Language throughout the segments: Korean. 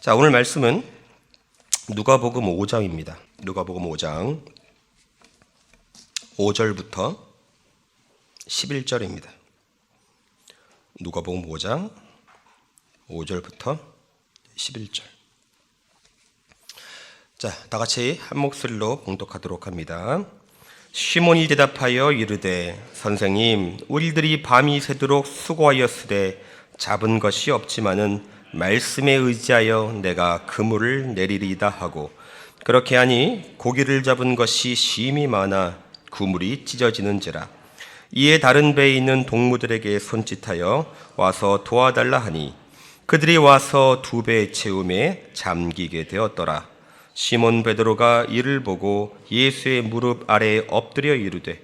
자, 오늘 말씀은 누가복음 5장입니다. 누가복음 5장 5절부터 11절입니다. 누가복음 5장 5절부터 11절. 자, 다 같이 한 목소리로 봉독하도록 합니다. 시몬이 대답하여 이르되 선생님, 우리들이 밤이 새도록 수고하였으되 잡은 것이 없지만은 말씀에 의지하여 내가 그물을 내리리이다 하고, 그렇게 하니 고기를 잡은 것이 심히 많아 그물이 찢어지는지라. 이에 다른 배에 있는 동무들에게 손짓하여 와서 도와달라 하니 그들이 와서 두 배 채움에 잠기게 되었더라. 시몬 베드로가 이를 보고 예수의 무릎 아래에 엎드려 이르되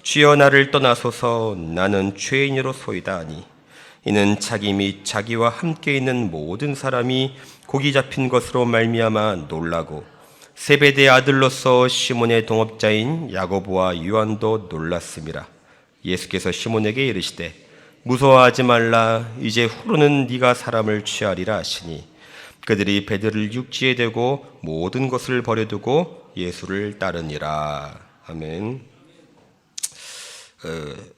주여, 나를 떠나소서, 나는 죄인으로소이다 하니, 이는 자기 및 자기와 함께 있는 모든 사람이 고기 잡힌 것으로 말미암아 놀라고 세베대의 아들로서 시몬의 동업자인 야고보와 요한도 놀랐음이라. 예수께서 시몬에게 이르시되 무서워하지 말라, 이제 후로는 네가 사람을 취하리라 하시니, 그들이 배들을 육지에 대고 모든 것을 버려두고 예수를 따르니라. 아멘.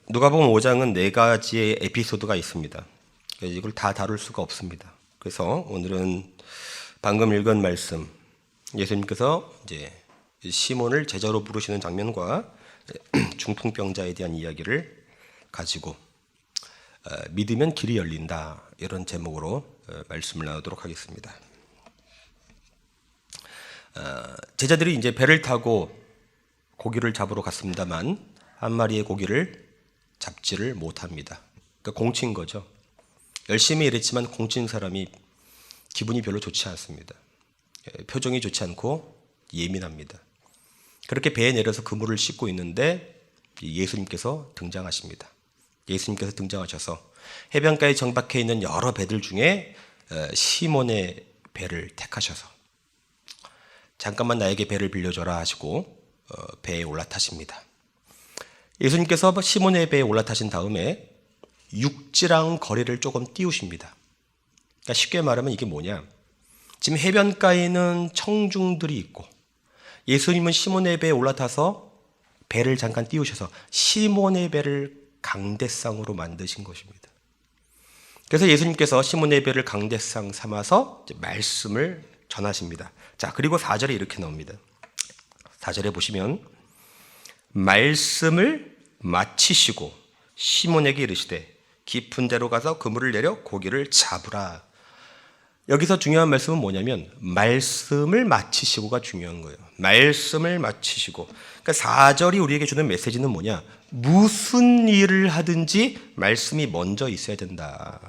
누가복음 5장은 4가지의 에피소드가 있습니다. 이걸 다 다룰 수가 없습니다. 그래서 오늘은 방금 읽은 말씀, 예수님께서 이제 시몬을 제자로 부르시는 장면과 중풍병자에 대한 이야기를 가지고 믿으면 길이 열린다, 이런 제목으로 말씀을 나누도록 하겠습니다. 제자들이 이제 배를 타고 고기를 잡으러 갔습니다만 한 마리의 고기를 잡지를 못합니다. 그러니까 공친 거죠. 열심히 일했지만 공친 사람이 기분이 별로 좋지 않습니다. 표정이 좋지 않고 예민합니다. 그렇게 배에 내려서 그물을 씻고 있는데 예수님께서 등장하십니다. 예수님께서 등장하셔서 해변가에 정박해 있는 여러 배들 중에 시몬의 배를 택하셔서 잠깐만 나에게 배를 빌려줘라 하시고 배에 올라타십니다. 예수님께서 시몬의 배에 올라타신 다음에 육지랑 거리를 조금 띄우십니다. 그러니까 쉽게 말하면 이게 뭐냐, 지금 해변가에는 청중들이 있고 예수님은 시몬의 배에 올라타서 배를 잠깐 띄우셔서 시몬의 배를 강대상으로 만드신 것입니다. 그래서 예수님께서 시몬의 배를 강대상 삼아서 말씀을 전하십니다. 자, 그리고 4절에 이렇게 나옵니다. 4절에 보시면 말씀을 마치시고 시몬에게 이르시되 깊은 데로 가서 그물을 내려 고기를 잡으라. 여기서 중요한 말씀은 뭐냐면 말씀을 마치시고가 중요한 거예요. 말씀을 마치시고. 그러니까 4절이 우리에게 주는 메시지는 뭐냐, 무슨 일을 하든지 말씀이 먼저 있어야 된다.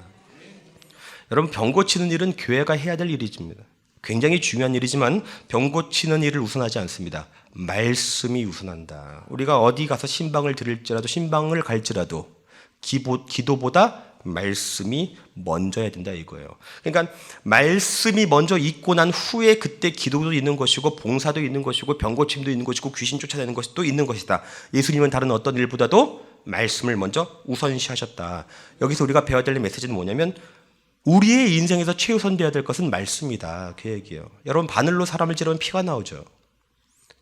여러분, 병 고치는 일은 교회가 해야 될 일입니다. 굉장히 중요한 일이지만 병 고치는 일을 우선하지 않습니다. 말씀이 우선한다. 우리가 어디 가서 신방을 드릴지라도, 신방을 갈지라도 기도보다 말씀이 먼저 해야 된다 이거예요. 그러니까 말씀이 먼저 있고 난 후에 그때 기도도 있는 것이고 봉사도 있는 것이고 병 고침도 있는 것이고 귀신 쫓아내는 것도 있는 것이다. 예수님은 다른 어떤 일보다도 말씀을 먼저 우선시하셨다. 여기서 우리가 배워야 될 메시지는 뭐냐면 우리의 인생에서 최우선되어야 될 것은 말씀이다, 그 얘기예요. 여러분, 바늘로 사람을 찌르면 피가 나오죠.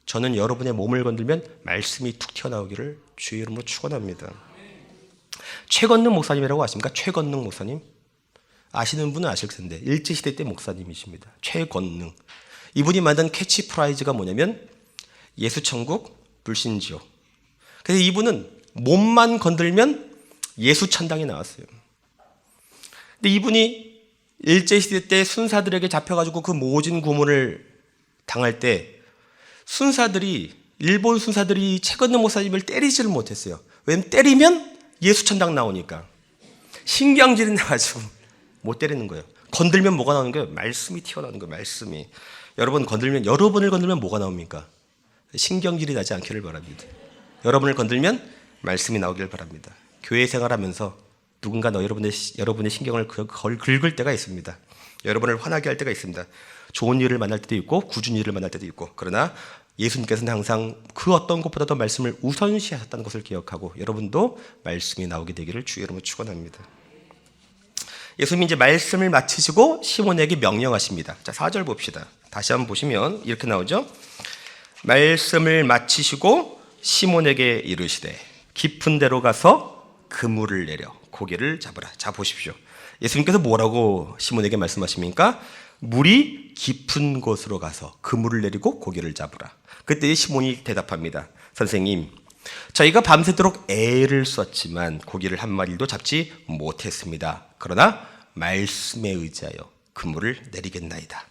저는 여러분의 몸을 건들면 말씀이 툭 튀어나오기를 주의 이름으로 축원합니다. 최건능 목사님이라고 아십니까? 최건능 목사님? 아시는 분은 아실 텐데 일제시대 때 목사님이십니다. 최건능. 이분이 만든 캐치프라이즈가 뭐냐면 예수천국, 불신지옥. 그래서 이분은 몸만 건들면 예수천당이 나왔어요. 근데 이분이 일제시대 때 순사들에게 잡혀가지고 그 모진 고문을 당할 때 순사들이, 일본 순사들이 최건능 목사님을 때리지를 못했어요. 왜냐면 때리면 예수천당 나오니까. 신경질이 나가지고 못 때리는 거예요. 건들면 뭐가 나오는 거예요? 말씀이 튀어나오는 거예요. 말씀이. 여러분을 건들면 뭐가 나옵니까? 신경질이 나지 않기를 바랍니다. 여러분을 건들면 말씀이 나오기를 바랍니다. 교회 생활하면서 누군가 여러분의 신경을 긁을 때가 있습니다. 여러분을 화나게 할 때가 있습니다. 좋은 일을 만날 때도 있고 굳은 일을 만날 때도 있고. 그러나 예수님께서는 항상 그 어떤 것보다도 말씀을 우선시하셨다는 것을 기억하고 여러분도 말씀이 나오게 되기를 주의 이름으로 축원합니다. 예수님이 이제 말씀을 마치시고 시몬에게 명령하십니다. 자, 4절 봅시다. 다시 한번 보시면 이렇게 나오죠. 말씀을 마치시고 시몬에게 이르시되 깊은 데로 가서 그물을 내려 고기를 잡으라. 자, 보십시오. 예수님께서 뭐라고 시몬에게 말씀하십니까? 물이 깊은 곳으로 가서 그물을 내리고 고기를 잡으라. 그때 시몬이 대답합니다. 선생님, 저희가 밤새도록 애를 썼지만 고기를 한 마리도 잡지 못했습니다. 그러나 말씀에 의지하여 그물을 내리겠나이다.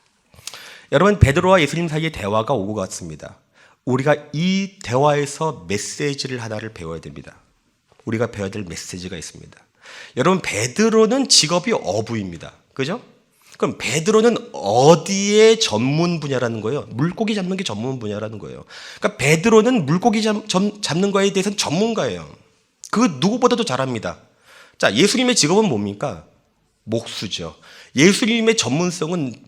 여러분, 베드로와 예수님 사이에 대화가 오고 갔습니다. 우리가 이 대화에서 메시지를 하나를 배워야 됩니다. 우리가 배워야 될 메시지가 있습니다. 여러분, 베드로는 직업이 어부입니다. 그죠? 그럼 베드로는 어디에 전문 분야라는 거예요? 물고기 잡는 게 전문 분야라는 거예요. 그러니까 베드로는 물고기 잡는 거에 대해서는 전문가예요. 그 누구보다도 잘합니다. 자, 예수님의 직업은 뭡니까? 목수죠. 예수님의 전문성은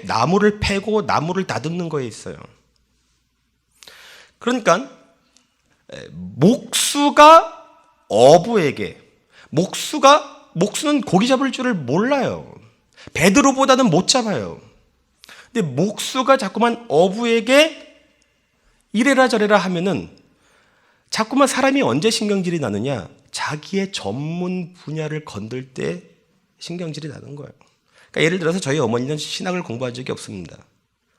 나무를 패고 나무를 다듬는 거에 있어요. 그러니까 목수가 어부에게 목수는 고기 잡을 줄을 몰라요. 베드로보다는 못 잡아요. 근데 목수가 자꾸만 어부에게 이래라 저래라 하면은 자꾸만 사람이 언제 신경질이 나느냐? 자기의 전문 분야를 건들 때 신경질이 나는 거예요. 그러니까 예를 들어서 저희 어머니는 신학을 공부한 적이 없습니다.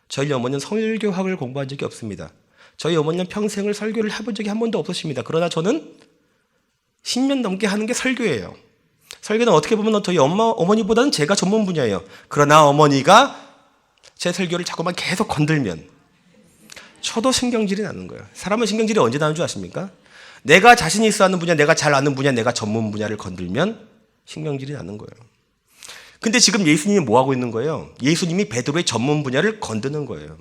저희 어머니는 성일교학을 공부한 적이 없습니다. 저희 어머니는 평생을 설교를 해본 적이 한 번도 없으십니다. 그러나 저는 10년 넘게 하는 게 설교예요. 설교는 어떻게 보면 저희 어머니보다는 제가 전문 분야예요. 그러나 어머니가 제 설교를 자꾸만 계속 건들면 저도 신경질이 나는 거예요. 사람은 신경질이 언제 나는 줄 아십니까? 내가 자신 있어 하는 분야, 내가 잘 아는 분야, 내가 전문 분야를 건들면 신경질이 나는 거예요. 근데 지금 예수님이 뭐 하고 있는 거예요? 예수님이 베드로의 전문 분야를 건드는 거예요.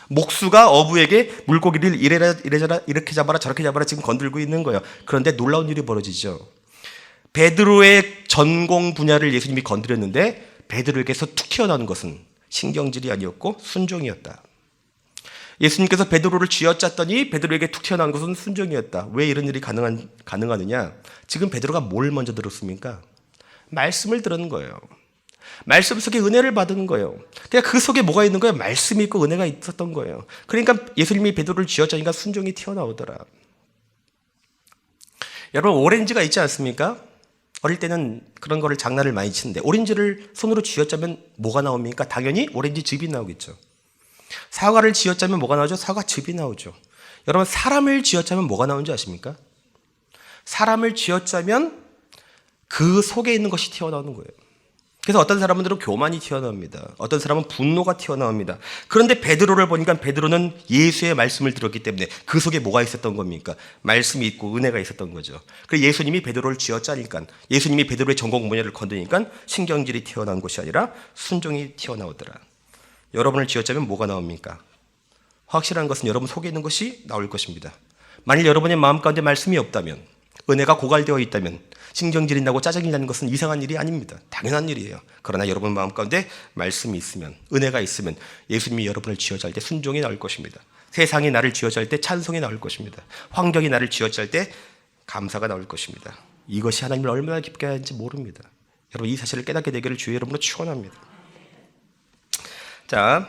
목수가 어부에게 물고기를 이래저래 이렇게 잡아라 저렇게 잡아라 지금 건들고 있는 거예요. 그런데 놀라운 일이 벌어지죠. 베드로의 전공 분야를 예수님이 건드렸는데 베드로에게서 툭 튀어나오는 것은 신경질이 아니었고 순종이었다. 예수님께서 베드로를 쥐어짰더니 베드로에게 툭 튀어나오는 것은 순종이었다. 왜 이런 일이 가능하느냐? 지금 베드로가 뭘 먼저 들었습니까? 말씀을 들은 거예요. 말씀 속에 은혜를 받은 거예요. 그러니까 그 속에 뭐가 있는 거예요? 말씀이 있고 은혜가 있었던 거예요. 그러니까 예수님이 베드로를 쥐어짜니까 순종이 튀어나오더라. 여러분, 오렌지가 있지 않습니까? 어릴 때는 그런 거를 장난을 많이 치는데 오렌지를 손으로 쥐어짜면 뭐가 나옵니까? 당연히 오렌지즙이 나오겠죠. 사과를 쥐어짜면 뭐가 나오죠? 사과즙이 나오죠. 여러분, 사람을 쥐어짜면 뭐가 나오는지 아십니까? 사람을 쥐어짜면 그 속에 있는 것이 튀어나오는 거예요. 그래서 어떤 사람들은 교만이 튀어나옵니다. 어떤 사람은 분노가 튀어나옵니다. 그런데 베드로를 보니까 베드로는 예수의 말씀을 들었기 때문에 그 속에 뭐가 있었던 겁니까? 말씀이 있고 은혜가 있었던 거죠. 그래서 예수님이 베드로를 쥐어짜니까, 예수님이 베드로의 전공 분야를 건드니까 신경질이 튀어나온 것이 아니라 순종이 튀어나오더라. 여러분을 쥐어짜면 뭐가 나옵니까? 확실한 것은 여러분 속에 있는 것이 나올 것입니다. 만일 여러분의 마음 가운데 말씀이 없다면, 은혜가 고갈되어 있다면 신경질이 나고 짜증이 나는 것은 이상한 일이 아닙니다. 당연한 일이에요. 그러나 여러분 마음 가운데 말씀이 있으면, 은혜가 있으면 예수님이 여러분을 쥐어짤 때 순종이 나올 것입니다. 세상이 나를 쥐어짤 때 찬송이 나올 것입니다. 환경이 나를 쥐어짤 때 감사가 나올 것입니다. 이것이 하나님을 얼마나 기쁘게 하는지 모릅니다. 여러분, 이 사실을 깨닫게 되기를 주의 이름으로 축원합니다. 자,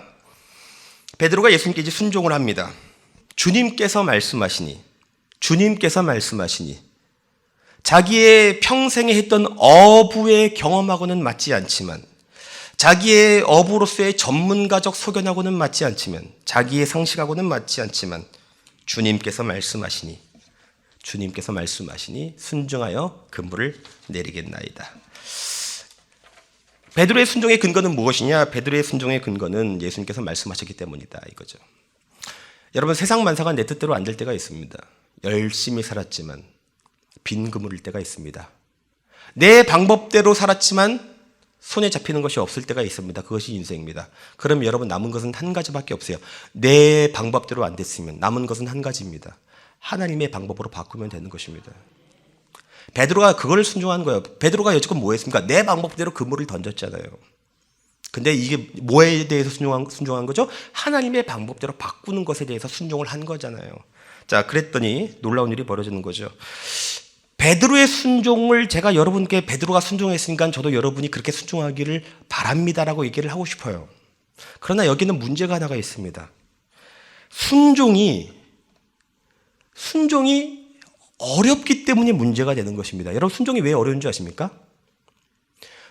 베드로가 예수님께 이제 순종을 합니다. 주님께서 말씀하시니 자기의 평생에 했던 어부의 경험하고는 맞지 않지만, 자기의 어부로서의 전문가적 소견하고는 맞지 않지만, 자기의 상식하고는 맞지 않지만 주님께서 말씀하시니 순종하여 그물을 내리겠나이다. 베드로의 순종의 근거는 무엇이냐? 베드로의 순종의 근거는 예수님께서 말씀하셨기 때문이다, 이거죠. 여러분, 세상 만사가 내 뜻대로 안 될 때가 있습니다. 열심히 살았지만 빈 그물일 때가 있습니다. 내 방법대로 살았지만 손에 잡히는 것이 없을 때가 있습니다. 그것이 인생입니다. 그럼 여러분, 남은 것은 한 가지밖에 없어요. 내 방법대로 안 됐으면 남은 것은 한 가지입니다. 하나님의 방법으로 바꾸면 되는 것입니다. 베드로가 그걸 순종한 거예요. 베드로가 여지껏 뭐 했습니까? 내 방법대로 그물을 던졌잖아요. 근데 이게 뭐에 대해서 순종한 거죠? 하나님의 방법대로 바꾸는 것에 대해서 순종을 한 거잖아요. 자, 그랬더니 놀라운 일이 벌어지는 거죠. 베드로의 순종을 제가 여러분께 베드로가 순종했으니까 저도 여러분이 그렇게 순종하기를 바랍니다라고 얘기를 하고 싶어요. 그러나 여기는 문제가 하나가 있습니다. 순종이 어렵기 때문에 문제가 되는 것입니다. 여러분, 순종이 왜 어려운 줄 아십니까?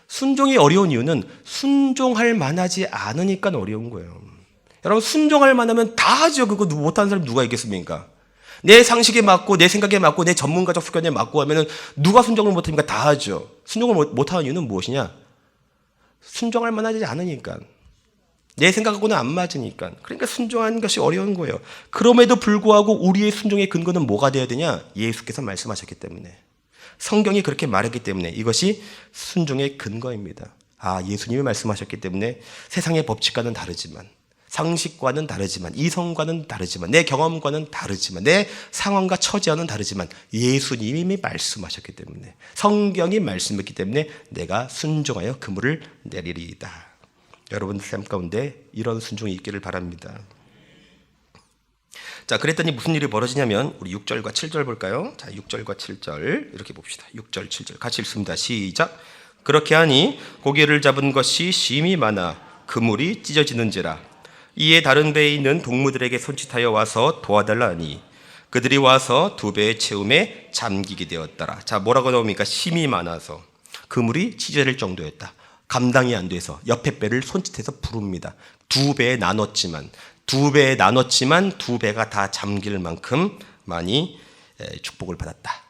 순종이 어려운 이유는 순종할 만하지 않으니까 어려운 거예요. 여러분, 순종할 만하면 다 하죠. 그거 못하는 사람이 누가 있겠습니까? 내 상식에 맞고 내 생각에 맞고 내 전문가적 수견에 맞고 하면은 누가 순종을 못합니까? 다 하죠. 순종을 못하는 이유는 무엇이냐? 순종할 만하지 않으니까. 내 생각하고는 안 맞으니까. 그러니까 순종하는 것이 어려운 거예요. 그럼에도 불구하고 우리의 순종의 근거는 뭐가 되어야 되냐? 예수께서 말씀하셨기 때문에. 성경이 그렇게 말했기 때문에 이것이 순종의 근거입니다. 예수님이 말씀하셨기 때문에 세상의 법칙과는 다르지만, 상식과는 다르지만, 이성과는 다르지만, 내 경험과는 다르지만, 내 상황과 처지와는 다르지만 예수님이 말씀하셨기 때문에, 성경이 말씀했기 때문에 내가 순종하여 그물을 내리리이다. 여러분 삶 가운데 이런 순종이 있기를 바랍니다. 자, 그랬더니 무슨 일이 벌어지냐면 우리 6절과 7절 볼까요? 자, 6절과 7절 이렇게 봅시다. 6절, 7절 같이 읽습니다. 시작. 그렇게 하니 고기를 잡은 것이 심히 많아 그물이 찢어지는지라. 이에 다른 배에 있는 동무들에게 손짓하여 와서 도와달라 하니 그들이 와서 2배의 채움에 잠기게 되었더라. 자, 뭐라고 나옵니까? 심히 많아서 그물이 찢어질 정도였다. 감당이 안 돼서 옆에 배를 손짓해서 부릅니다. 2배에 나눴지만 2배가 다 잠길 만큼 많이 축복을 받았다.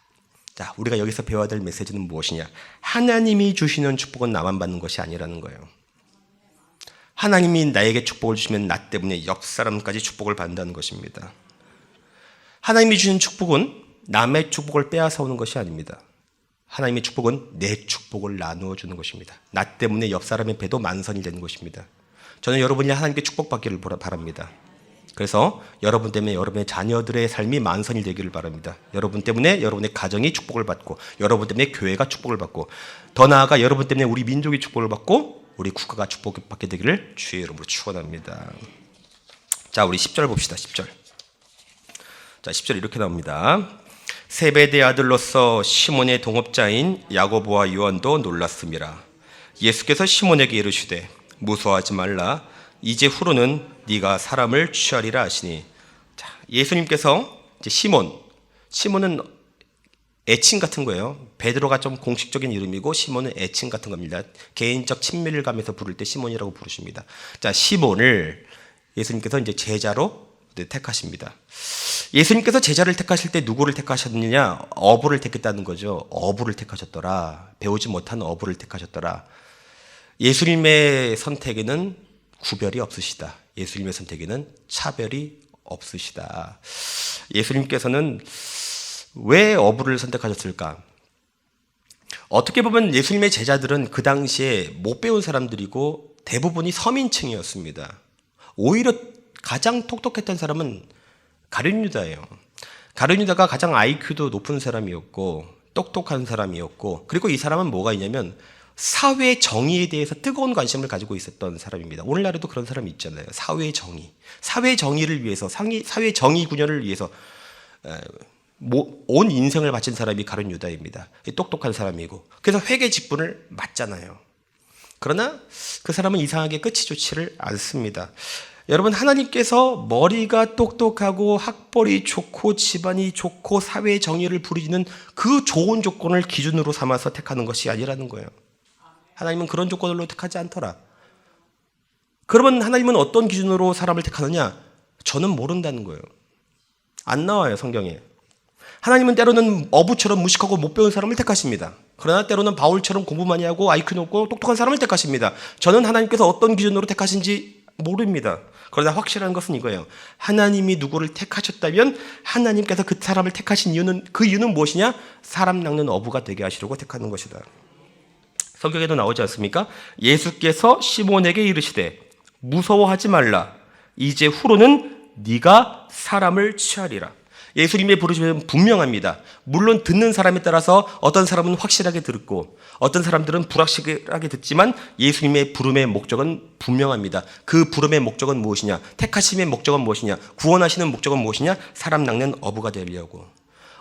자, 우리가 여기서 배워야 될 메시지는 무엇이냐? 하나님이 주시는 축복은 나만 받는 것이 아니라는 거예요. 하나님이 나에게 축복을 주시면 나 때문에 옆 사람까지 축복을 받는다는 것입니다. 하나님이 주시는 축복은 남의 축복을 빼앗아 오는 것이 아닙니다. 하나님의 축복은 내 축복을 나누어 주는 것입니다. 나 때문에 옆 사람의 배도 만선이 되는 것입니다. 저는 여러분이 하나님께 축복받기를 바랍니다. 그래서 여러분 때문에 여러분의 자녀들의 삶이 만선이 되기를 바랍니다. 여러분 때문에 여러분의 가정이 축복을 받고, 여러분 때문에 교회가 축복을 받고, 더 나아가 여러분 때문에 우리 민족이 축복을 받고 우리 국가가 축복받게 되기를 주의 이름으로 축원합니다. 자, 우리 10절 봅시다. 10절. 자, 10절 이렇게 나옵니다. 세베대의 아들로서 시몬의 동업자인 야고보와 요한도 놀랐음이라. 예수께서 시몬에게 이르시되 무서워하지 말라. 이제 후로는 네가 사람을 취하리라 하시니. 자, 예수님께서 이제 시몬은 애칭 같은 거예요. 베드로가 좀 공식적인 이름이고 시몬은 애칭 같은 겁니다. 개인적 친밀을 가면서 부를 때 시몬이라고 부르십니다. 자, 시몬을 예수님께서 이제 제자로 택하십니다. 예수님께서 제자를 택하실 때 누구를 택하셨느냐? 어부를 택했다는 거죠. 어부를 택하셨더라. 배우지 못한 어부를 택하셨더라. 예수님의 선택에는 구별이 없으시다. 예수님의 선택에는 차별이 없으시다. 예수님께서는 왜 어부를 선택하셨을까? 어떻게 보면 예수님의 제자들은 그 당시에 못 배운 사람들이고 대부분이 서민층이었습니다. 오히려 가장 똑똑했던 사람은 가룟 유다예요. 가룟 유다가 가장 IQ도 높은 사람이었고 똑똑한 사람이었고, 그리고 이 사람은 뭐가 있냐면 사회 정의에 대해서 뜨거운 관심을 가지고 있었던 사람입니다. 오늘날에도 그런 사람이 있잖아요. 사회 정의를 위해서, 사회 정의 구현을 위해서 온 인생을 바친 사람이 가룟 유다입니다. 똑똑한 사람이고, 그래서 회계 직분을 맡잖아요. 그러나 그 사람은 이상하게 끝이 좋지를 않습니다. 여러분, 하나님께서 머리가 똑똑하고 학벌이 좋고 집안이 좋고 사회 정의를 부리는 그 좋은 조건을 기준으로 삼아서 택하는 것이 아니라는 거예요. 하나님은 그런 조건으로 택하지 않더라. 그러면 하나님은 어떤 기준으로 사람을 택하느냐? 저는 모른다는 거예요. 안 나와요, 성경에. 하나님은 때로는 어부처럼 무식하고 못 배운 사람을 택하십니다. 그러나 때로는 바울처럼 공부 많이 하고 IQ 높고 똑똑한 사람을 택하십니다. 저는 하나님께서 어떤 기준으로 택하신지 모릅니다. 그러나 확실한 것은 이거예요. 하나님이 누구를 택하셨다면 하나님께서 그 사람을 택하신 이유는, 그 이유는 무엇이냐? 사람 낚는 어부가 되게 하시려고 택하는 것이다. 성경에도 나오지 않습니까? 예수께서 시몬에게 이르시되 무서워하지 말라. 이제 후로는 네가 사람을 취하리라. 예수님의 부르심은 분명합니다. 물론 듣는 사람에 따라서 어떤 사람은 확실하게 듣고 어떤 사람들은 불확실하게 듣지만 예수님의 부름의 목적은 분명합니다. 그 부름의 목적은 무엇이냐? 택하심의 목적은 무엇이냐? 구원하시는 목적은 무엇이냐? 사람 낚는 어부가 되려고.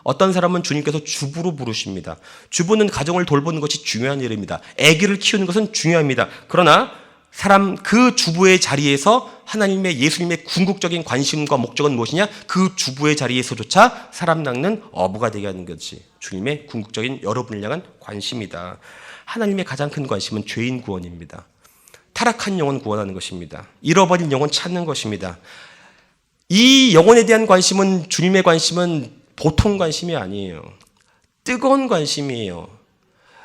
어떤 사람은 주님께서 주부로 부르십니다. 주부는 가정을 돌보는 것이 중요한 일입니다. 아기를 키우는 것은 중요합니다. 그러나 그 주부의 자리에서 하나님의 예수님의 궁극적인 관심과 목적은 무엇이냐? 그 주부의 자리에서조차 사람 낳는 어부가 되게 하는 것이 주님의 궁극적인 여러분을 향한 관심이다. 하나님의 가장 큰 관심은 죄인 구원입니다. 타락한 영혼 구원하는 것입니다. 잃어버린 영혼 찾는 것입니다. 이 영혼에 대한 관심은, 주님의 관심은 보통 관심이 아니에요. 뜨거운 관심이에요.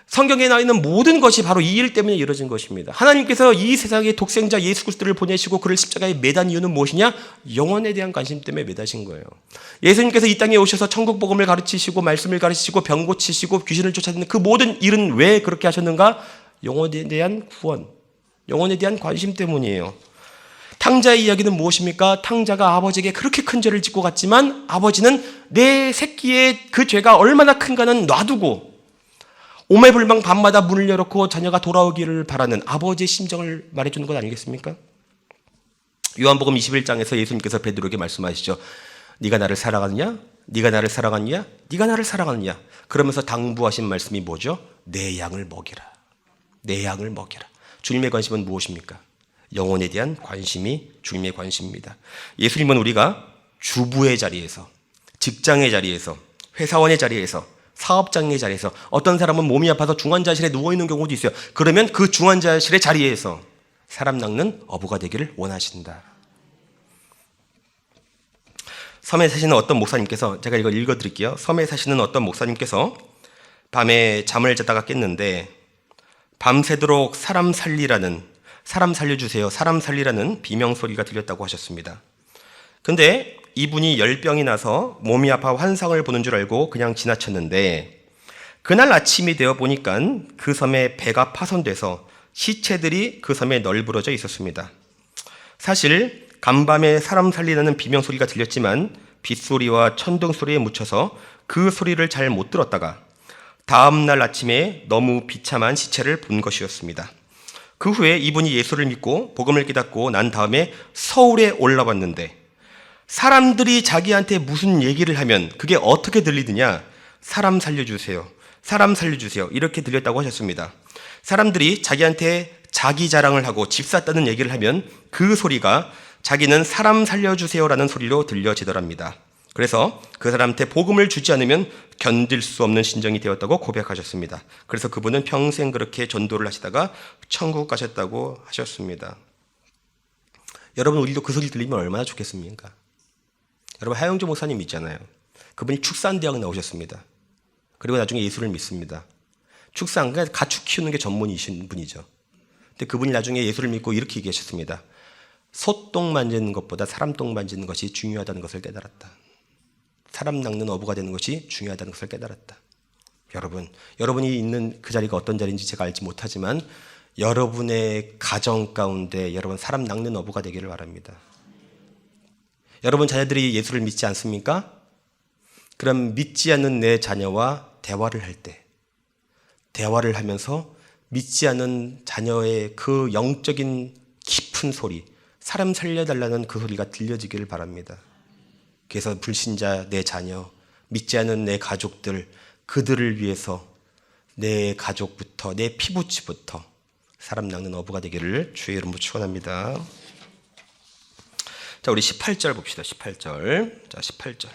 성경에 나와 있는 모든 것이 바로 이 일 때문에 이루어진 것입니다. 하나님께서 이 세상에 독생자 예수 그리스도를 보내시고 그를 십자가에 매단 이유는 무엇이냐? 영혼에 대한 관심 때문에 매다신 거예요. 예수님께서 이 땅에 오셔서 천국 복음을 가르치시고 말씀을 가르치시고 병 고치시고 귀신을 쫓아내는 그 모든 일은 왜 그렇게 하셨는가? 영혼에 대한 구원, 영혼에 대한 관심 때문이에요. 탕자의 이야기는 무엇입니까? 탕자가 아버지에게 그렇게 큰 죄를 짓고 갔지만 아버지는 내 새끼의 그 죄가 얼마나 큰가는 놔두고 오매불망 밤마다 문을 열어놓고 자녀가 돌아오기를 바라는 아버지의 심정을 말해주는 것 아니겠습니까? 요한복음 21장에서 예수님께서 베드로에게 말씀하시죠. 네가 나를 사랑하느냐? 네가 나를 사랑하느냐? 네가 나를 사랑하느냐? 그러면서 당부하신 말씀이 뭐죠? 내 양을 먹이라. 내 양을 먹이라. 주님의 관심은 무엇입니까? 영혼에 대한 관심이 주님의 관심입니다. 예수님은 우리가 주부의 자리에서, 직장의 자리에서, 회사원의 자리에서, 사업장의 자리에서, 어떤 사람은 몸이 아파서 중환자실에 누워있는 경우도 있어요. 그러면 그 중환자실의 자리에서 사람 낚는 어부가 되기를 원하신다. 섬에 사시는 어떤 목사님께서, 제가 이걸 읽어드릴게요. 섬에 사시는 어떤 목사님께서 밤에 잠을 자다가 깼는데 밤새도록 사람 살려주세요, 사람 살리라는 비명소리가 들렸다고 하셨습니다. 근데 이분이 열병이 나서 몸이 아파 환상을 보는 줄 알고 그냥 지나쳤는데 그날 아침이 되어 보니까 그 섬에 배가 파손돼서 시체들이 그 섬에 널브러져 있었습니다. 사실 간밤에 사람 살리라는 비명소리가 들렸지만 빗소리와 천둥소리에 묻혀서 그 소리를 잘 못 들었다가 다음날 아침에 너무 비참한 시체를 본 것이었습니다. 그 후에 이분이 예수를 믿고 복음을 깨닫고 난 다음에 서울에 올라왔는데 사람들이 자기한테 무슨 얘기를 하면 그게 어떻게 들리느냐? 사람 살려주세요, 사람 살려주세요, 이렇게 들렸다고 하셨습니다. 사람들이 자기한테 자기 자랑을 하고 집 샀다는 얘기를 하면 그 소리가 자기는 사람 살려주세요라는 소리로 들려지더랍니다. 그래서 그 사람한테 복음을 주지 않으면 견딜 수 없는 심정이 되었다고 고백하셨습니다. 그래서 그분은 평생 그렇게 전도를 하시다가 천국 가셨다고 하셨습니다. 여러분, 우리도 그 소리 들리면 얼마나 좋겠습니까? 여러분, 하영조 목사님 있잖아요. 그분이 축산대학 나오셨습니다. 그리고 나중에 예수를 믿습니다. 축산, 그러니까 가축 키우는 게 전문이신 분이죠. 근데 그분이 나중에 예수를 믿고 이렇게 얘기하셨습니다. 소똥 만지는 것보다 사람 똥 만지는 것이 중요하다는 것을 깨달았다. 사람 낚는 어부가 되는 것이 중요하다는 것을 깨달았다. 여러분이 있는 그 자리가 어떤 자리인지 제가 알지 못하지만 여러분의 가정 가운데 여러분 사람 낚는 어부가 되기를 바랍니다. 여러분 자녀들이 예수를 믿지 않습니까? 그럼 믿지 않는 내 자녀와 대화를 할 때, 대화를 하면서 믿지 않는 자녀의 그 영적인 깊은 소리, 사람 살려달라는 그 소리가 들려지기를 바랍니다. 그래서 불신자 내 자녀, 믿지 않는 내 가족들, 그들을 위해서 내 가족부터, 내 피부치부터 사람 낚는 어부가 되기를 주의 이름으로 축원합니다. 자, 우리 18절 봅시다. 18절. 자, 18절.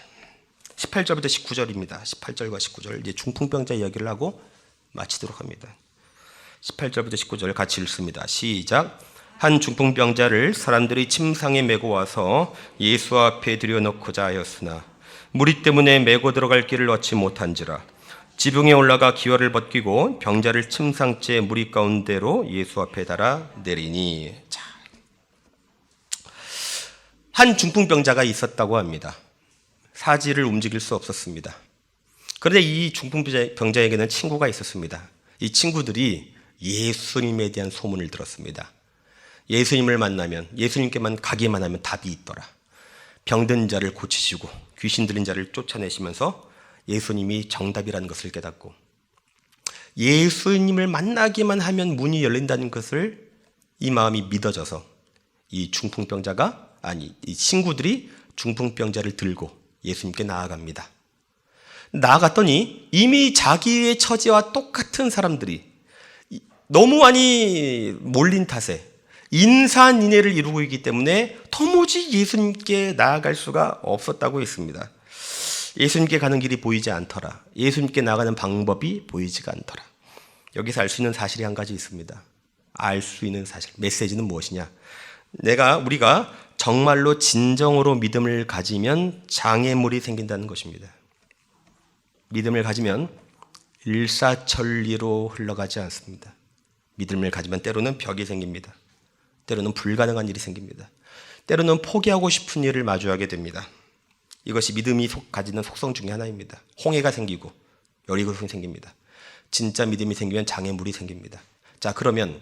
18절부터 19절입니다. 18절과 19절. 이제 중풍병자 이야기를 하고 마치도록 합니다. 18절부터 19절 같이 읽습니다. 시작. 한 중풍병자를 사람들이 침상에 메고 와서 예수 앞에 들여놓고자 하였으나 무리 때문에 메고 들어갈 길을 얻지 못한지라 지붕에 올라가 기와를 벗기고 병자를 침상째 무리 가운데로 예수 앞에 달아 내리니. 자, 한 중풍병자가 있었다고 합니다. 사지를 움직일 수 없었습니다. 그런데 이 중풍병자에게는 친구가 있었습니다. 이 친구들이 예수님에 대한 소문을 들었습니다. 예수님을 만나면, 예수님께만 가기만 하면 답이 있더라. 병든 자를 고치시고 귀신 들린 자를 쫓아내시면서 예수님이 정답이라는 것을 깨닫고 예수님을 만나기만 하면 문이 열린다는 것을 이 마음이 믿어져서 이 친구들이 중풍병자를 들고 예수님께 나아갑니다. 나아갔더니 이미 자기의 처지와 똑같은 사람들이 너무 많이 몰린 탓에 인산인해를 이루고 있기 때문에 도무지 예수님께 나아갈 수가 없었다고 했습니다. 예수님께 가는 길이 보이지 않더라. 예수님께 나가는 방법이 보이지가 않더라. 여기서 알 수 있는 사실이 한 가지 있습니다. 알 수 있는 사실, 메시지는 무엇이냐? 우리가 정말로 진정으로 믿음을 가지면 장애물이 생긴다는 것입니다. 믿음을 가지면 일사천리로 흘러가지 않습니다. 믿음을 가지면 때로는 벽이 생깁니다. 때로는 불가능한 일이 생깁니다. 때로는 포기하고 싶은 일을 마주하게 됩니다. 이것이 믿음이 가지는 속성 중에 하나입니다. 홍해가 생기고 여리고성이 생깁니다. 진짜 믿음이 생기면 장애물이 생깁니다. 자, 그러면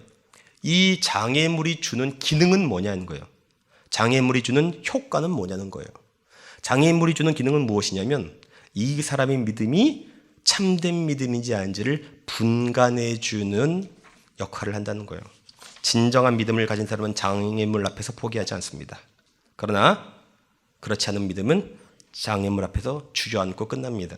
이 장애물이 주는 기능은 뭐냐는 거예요. 장애물이 주는 효과는 뭐냐는 거예요. 장애물이 주는 기능은 무엇이냐면 이 사람의 믿음이 참된 믿음인지 아닌지를 분간해 주는 역할을 한다는 거예요. 진정한 믿음을 가진 사람은 장애물 앞에서 포기하지 않습니다. 그러나 그렇지 않은 믿음은 장애물 앞에서 주저앉고 끝납니다.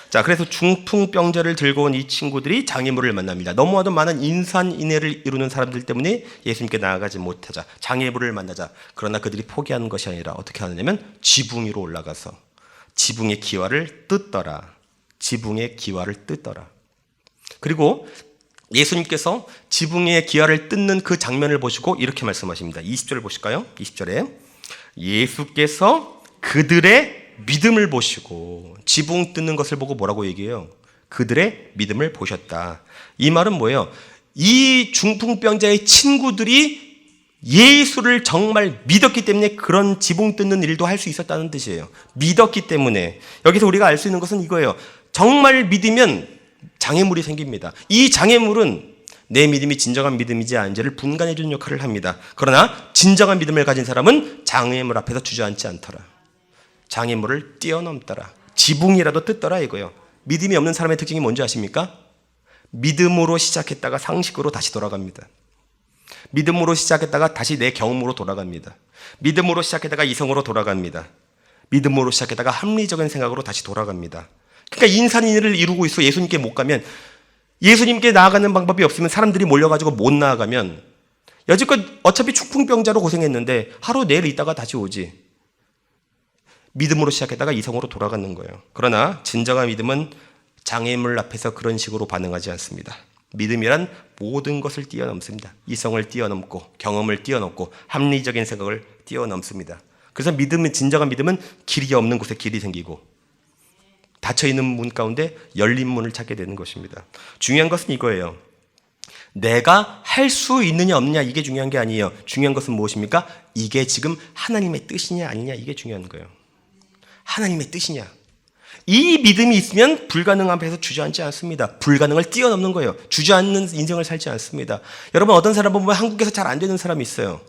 자, 그래서 중풍병자를 들고 온 이 친구들이 장애물을 만납니다. 너무나도 많은 인산인해를 이루는 사람들 때문에 예수님께 나아가지 못하자 장애물을 만나자. 그러나 그들이 포기하는 것이 아니라 어떻게 하느냐면 지붕 위로 올라가서 지붕의 기와를 뜯더라. 지붕의 기와를 뜯더라. 그리고 예수님께서 지붕의 기와를 뜯는 그 장면을 보시고 이렇게 말씀하십니다. 20절 보실까요? 20절에 예수께서 그들의 믿음을 보시고 지붕 뜯는 것을 보고 뭐라고 얘기해요? 그들의 믿음을 보셨다. 이 말은 뭐예요? 이 중풍병자의 친구들이 예수를 정말 믿었기 때문에 그런 지붕 뜯는 일도 할 수 있었다는 뜻이에요. 믿었기 때문에. 여기서 우리가 알 수 있는 것은 이거예요. 정말 믿으면 장애물이 생깁니다. 이 장애물은 내 믿음이 진정한 믿음이지 아닌지를 분간해 주는 역할을 합니다. 그러나 진정한 믿음을 가진 사람은 장애물 앞에서 주저앉지 않더라. 장애물을 뛰어넘더라. 지붕이라도 뜯더라 이거예요. 믿음이 없는 사람의 특징이 뭔지 아십니까? 믿음으로 시작했다가 상식으로 다시 돌아갑니다. 믿음으로 시작했다가 다시 내 경험으로 돌아갑니다. 믿음으로 시작했다가 이성으로 돌아갑니다. 믿음으로 시작했다가 합리적인 생각으로 다시 돌아갑니다. 그러니까 인산인해를 이루고 있어 예수님께 못 가면, 예수님께 나아가는 방법이 없으면, 사람들이 몰려가지고 못 나아가면 여지껏 어차피 축풍병자로 고생했는데 하루 내일 있다가 다시 오지. 믿음으로 시작했다가 이성으로 돌아가는 거예요. 그러나 진정한 믿음은 장애물 앞에서 그런 식으로 반응하지 않습니다. 믿음이란 모든 것을 뛰어넘습니다. 이성을 뛰어넘고 경험을 뛰어넘고 합리적인 생각을 뛰어넘습니다. 그래서 믿음은, 진정한 믿음은 길이 없는 곳에 길이 생기고 닫혀있는 문 가운데 열린 문을 찾게 되는 것입니다. 중요한 것은 이거예요. 내가 할 수 있느냐 없느냐 이게 중요한 게 아니에요. 중요한 것은 무엇입니까? 이게 지금 하나님의 뜻이냐 아니냐 이게 중요한 거예요. 하나님의 뜻이냐. 이 믿음이 있으면 불가능 앞에서 주저앉지 않습니다. 불가능을 뛰어넘는 거예요. 주저앉는 인생을 살지 않습니다. 여러분, 어떤 사람 보면 한국에서 잘 안 되는 사람이 있어요.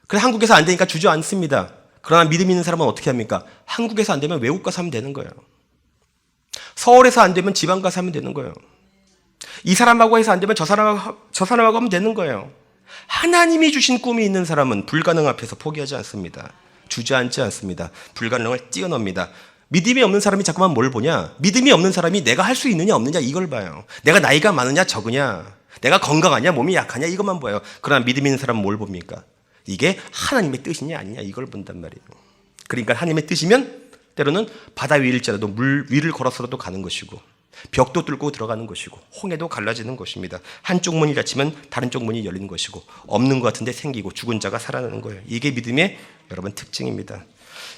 그래서 한국에서 안 되니까 주저앉습니다. 그러나 믿음 있는 사람은 어떻게 합니까? 한국에서 안 되면 외국 가서 하면 되는 거예요. 서울에서 안 되면 지방 가서 하면 되는 거예요. 이 사람하고 해서 안 되면 저 사람하고 하면 되는 거예요. 하나님이 주신 꿈이 있는 사람은 불가능 앞에서 포기하지 않습니다. 주저앉지 않습니다. 불가능을 뛰어넘습니다. 믿음이 없는 사람이 자꾸만 뭘 보냐? 믿음이 없는 사람이 내가 할 수 있느냐 없느냐 이걸 봐요. 내가 나이가 많으냐 적으냐, 내가 건강하냐 몸이 약하냐 이것만 봐요. 그러나 믿음 있는 사람은 뭘 봅니까? 이게 하나님의 뜻이냐 아니냐 이걸 본단 말이에요. 그러니까 하나님의 뜻이면 때로는 바다 위일지라도 물 위를 걸어서라도 가는 것이고, 벽도 뚫고 들어가는 것이고, 홍해도 갈라지는 것입니다. 한쪽 문이 닫히면 다른 쪽 문이 열리는 것이고, 없는 것 같은데 생기고 죽은 자가 살아나는 거예요. 이게 믿음의 여러분 특징입니다.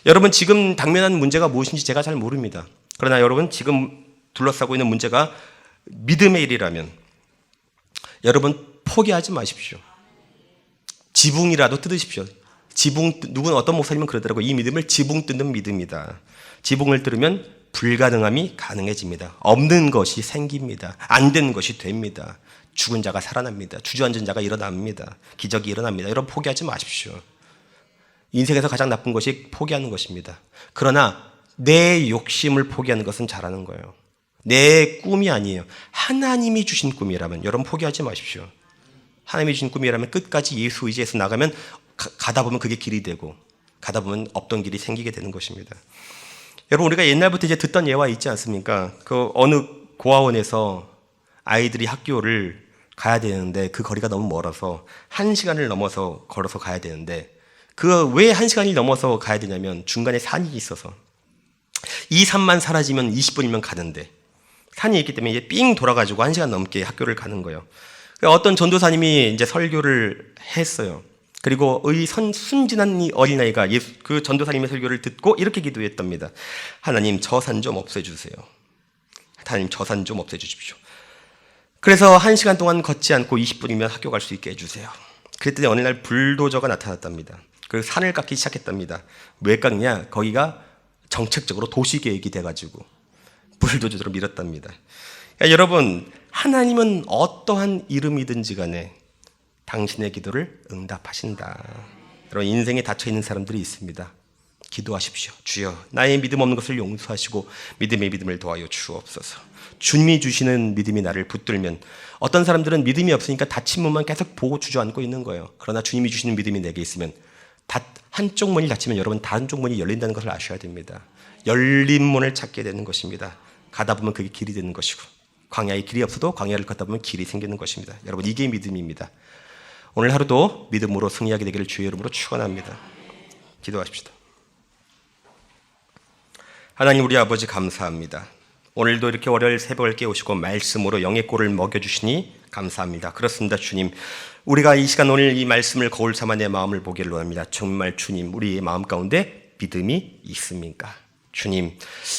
여러분, 지금 당면한 문제가 무엇인지 제가 잘 모릅니다. 그러나 여러분, 지금 둘러싸고 있는 문제가 믿음의 일이라면 여러분 포기하지 마십시오. 지붕이라도 뜯으십시오. 누군 어떤 목사님은 그러더라고요. 이 믿음을 지붕 뜯는 믿음이다. 지붕을 뜯으면 불가능함이 가능해집니다. 없는 것이 생깁니다. 안 되는 것이 됩니다. 죽은 자가 살아납니다. 주저앉은 자가 일어납니다. 기적이 일어납니다. 여러분 포기하지 마십시오. 인생에서 가장 나쁜 것이 포기하는 것입니다. 그러나 내 욕심을 포기하는 것은 잘하는 거예요. 내 꿈이 아니에요. 하나님이 주신 꿈이라면 여러분 포기하지 마십시오. 하나님이 주신 꿈이라면 끝까지 예수 의지해서 나가면 가다 보면 그게 길이 되고, 가다 보면 없던 길이 생기게 되는 것입니다. 여러분, 우리가 옛날부터 이제 듣던 예화 있지 않습니까? 그 어느 고아원에서 아이들이 학교를 가야 되는데 그 거리가 너무 멀어서 1시간을 넘어서 걸어서 가야 되는데, 그 왜 1시간이 넘어서 가야 되냐면 중간에 산이 있어서, 이 산만 사라지면 20분이면 가는데 산이 있기 때문에 이제 삥 돌아가지고 1시간 넘게 학교를 가는 거예요. 어떤 전도사님이 이제 설교를 했어요. 그리고 순진한 이 어린아이가 그 전도사님의 설교를 듣고 이렇게 기도했답니다. 하나님, 저 산 좀 없애주세요. 하나님, 저 산 좀 없애주십시오. 그래서 1시간 동안 걷지 않고 20분이면 학교 갈 수 있게 해주세요. 그랬더니 어느 날 불도저가 나타났답니다. 그래서 산을 깎기 시작했답니다. 왜 깎냐? 거기가 정책적으로 도시계획이 돼가지고 불도저로 밀었답니다. 그러니까 여러분, 하나님은 어떠한 이름이든지 간에 당신의 기도를 응답하신다. 여러분, 인생에 닫혀있는 사람들이 있습니다. 기도하십시오. 주여, 나의 믿음 없는 것을 용서하시고 믿음의 믿음을 더하여 주옵소서. 주님이 주시는 믿음이 나를 붙들면, 어떤 사람들은 믿음이 없으니까 닫힌 문만 계속 보고 주저앉고 있는 거예요. 그러나 주님이 주시는 믿음이 내게 있으면 한쪽 문이 닫히면 여러분 다른 쪽 문이 열린다는 것을 아셔야 됩니다. 열린 문을 찾게 되는 것입니다. 가다 보면 그게 길이 되는 것이고, 광야에 길이 없어도 광야를 걷다 보면 길이 생기는 것입니다. 여러분, 이게 믿음입니다. 오늘 하루도 믿음으로 승리하게 되기를 주의 이름으로 축원합니다. 기도하십시다. 하나님, 우리 아버지 감사합니다. 오늘도 이렇게 월요일 새벽을 깨우시고 말씀으로 영의 꼴을 먹여주시니 감사합니다. 그렇습니다, 주님. 우리가 이 시간 오늘 이 말씀을 거울 삼아 내 마음을 보기를 원합니다. 정말 주님, 우리의 마음 가운데 믿음이 있습니까? 주님,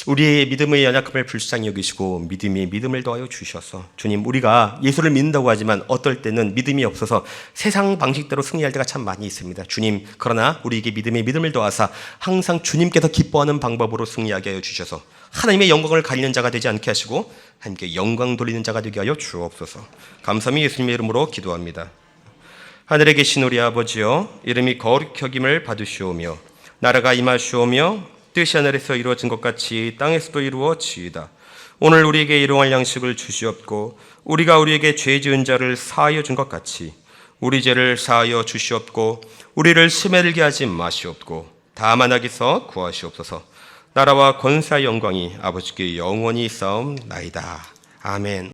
우리의 믿음의 연약함을 불쌍히 여기시고 믿음의 믿음을 더하여 주셔서, 주님, 우리가 예수를 믿는다고 하지만 어떨 때는 믿음이 없어서 세상 방식대로 승리할 때가 참 많이 있습니다. 주님, 그러나 우리에게 믿음의 믿음을 더하사 항상 주님께서 기뻐하는 방법으로 승리하게 하여 주셔서 하나님의 영광을 가리는 자가 되지 않게 하시고 하나님께 영광 돌리는 자가 되게 하여 주옵소서. 감사함이 예수님의 이름으로 기도합니다. 하늘에 계신 우리 아버지여, 이름이 거룩히 여김을 받으시오며 나라가 임하시오며 뜻이 하늘에서 이루어진 것 같이 땅에서도 이루어지이다. 오늘 우리에게 일용할 양식을 주시옵고 우리가 우리에게 죄 지은 자를 사하여 준 것 같이 우리 죄를 사하여 주시옵고 우리를 시험에 들게 하지 마시옵고 다만 악에서 구하시옵소서. 나라와 권세와 영광이 아버지께 영원히 있사옵나이다. 아멘.